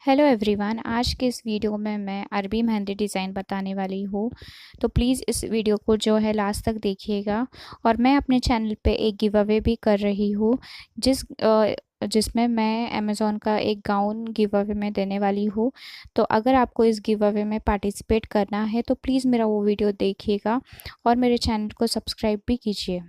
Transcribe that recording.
Hello everyone, आज के इस video में मैं अरबी मेहंदी डिज़ाइन बताने वाली हूँ। तो प्लीज़ इस वीडियो को जो है लास्ट तक देखिएगा। और मैं अपने चैनल पे एक गिव अवे भी कर रही हूँ जिसमें मैं अमेज़ॉन का एक गाउन गिव अवे में देने वाली हूँ। तो अगर आपको इस गिव अवे में पार्टिसिपेट करना है तो प्लीज़ मेरा वो वीडियो देखिएगा और मेरे चैनल को सब्सक्राइब भी कीजिए।